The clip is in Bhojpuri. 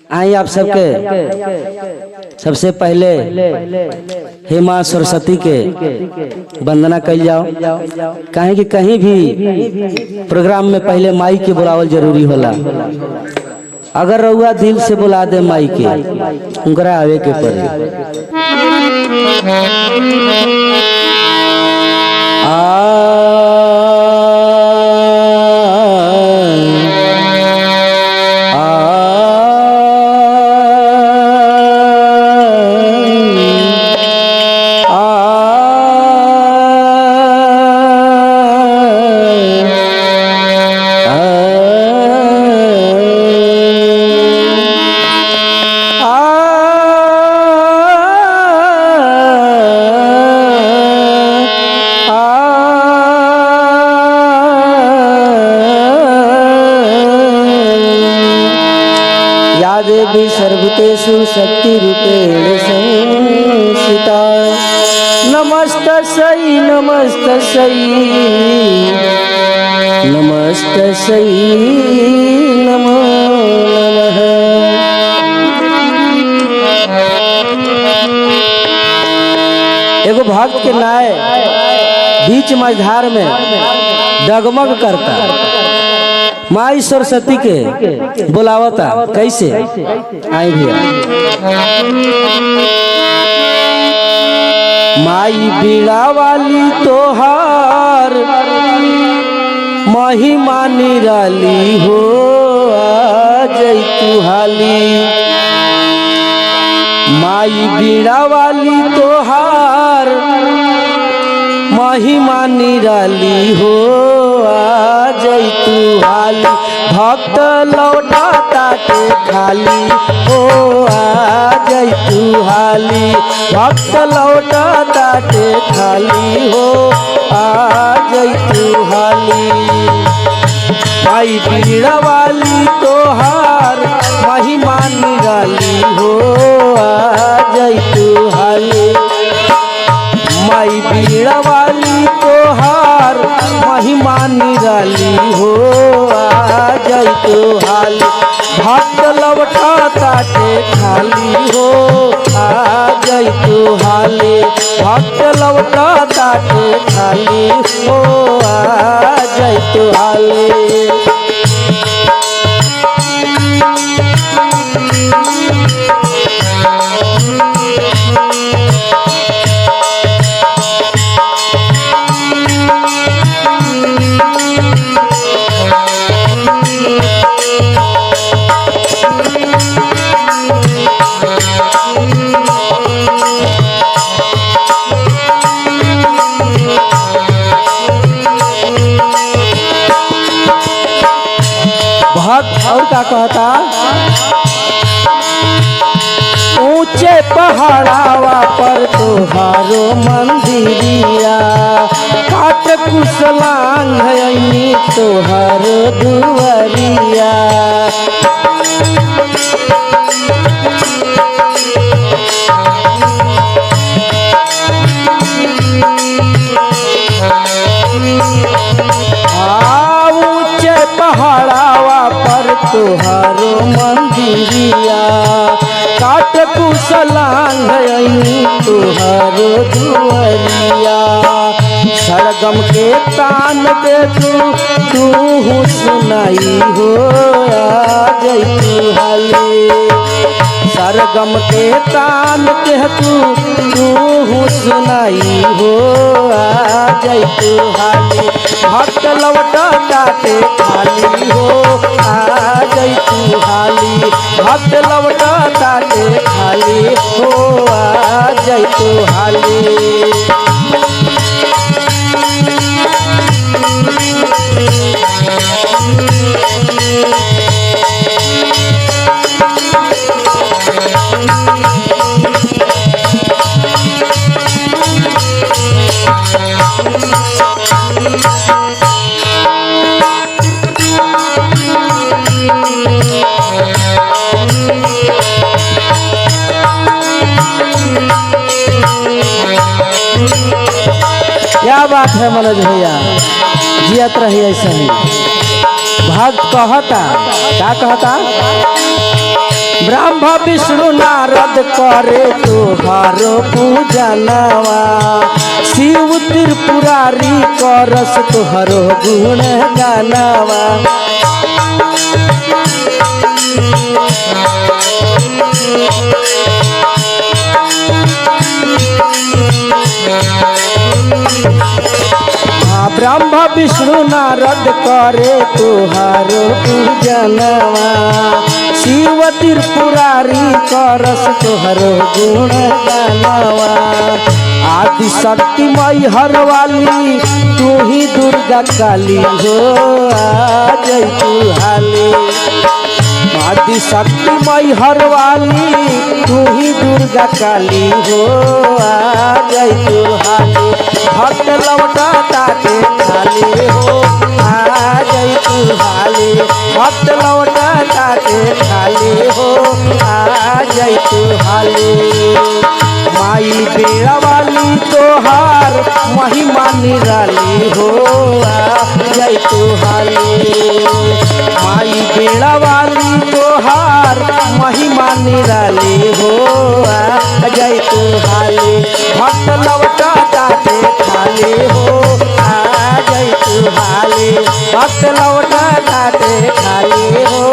आई आप सबके सबसे पहले हे माँ सरस्वती के वंदना कल जाओ। कहीं कि कहीं भी प्रोग्राम में पहले माई के बुलावल जरूरी होला। अगर रउआ दिल से बुला दे माई के उनकरा आवे के पड़े। देवी सर्वतेषु शक्ति रूपेण संस्थिता। नमस्तस्यै नमस्तस्यै नमस्तस्यै नमो नमः। एगो भक्त के नाय बीच मझधार में डगमग करता माई सरस्वती के बुलावता। कैसे आई भैया? माई बीड़ा वाली तोहार महिमा निराली हो, आ जई तू हाली। माई बीड़ा वाली तोहार महिमा निराली हो, आ जई तू हाली। भक्त लौटाता के खाली हो, आ जई तू हाली। भक्त लौटाता के खाली हो, आ जई तू हाली। माई बीड़ा वाली तोहार महिमा निराली हो, आ जई तू हाली। माई बीड़ा वाली तोहार महिमा निराली हो, आ जई तू हाली। भक्त लौटाता के खाली हो, आ जई तू हाली। भक्त लौटाता के खाली हो, आ जई तू हाली। और क्या कहता? ऊंचे पहाड़ावा पर तोहारो मंदिरिया, काट कुशलांग है तोहार दुआरिया। ऊंचे पहाड़ावा पर तोहारो मंदिरिया, काट कुशलांग तोहारो दुआरिया। सरगम के तान दे तू सुनाई हो, आ जई तू हाली। सरगम के तान के तू सुनाई हो, आ जई तू हाली। भक्त लौटाता के खाली हो, आ जई तू हाली। भक्त लौटाता के खाली हो, आ जई तू हाली। क्या बात है मनोज भैया, जियत रही ऐसे ही। भक्त कहता क्या कहता? ब्रह्मा विष्णु नारद करे तुहारो पूजनवा शिव त्रिपुरारी करस तुहरो गुण गानवा ब्रह्मा विष्णु नारद करे तुहारो पूजनवा शिव त्रिपुरारी करस तुहरो गुण गानवा आदि शक्ति मई हर वाली तू ही दुर्गा काली हो आ जय तू हाली आदि शक्ति मई हर वाली तू ही दुर्गा काली हो आ जय तू हाली भक्त लौटा ताके खाली हो आ जय तू हाली भक्त लौटा ताके खाली हो आ जय तू हाली माई बेड़ा वाली तोहार महिमा निराली हो आ जय तू हाली माई बेड़ा वाली तोहार महिमा निराली हो आ जय तू हाली भक्त लौटा ताके खाली हो आ जय तू हाली भक्त लौटा ताके खाली हो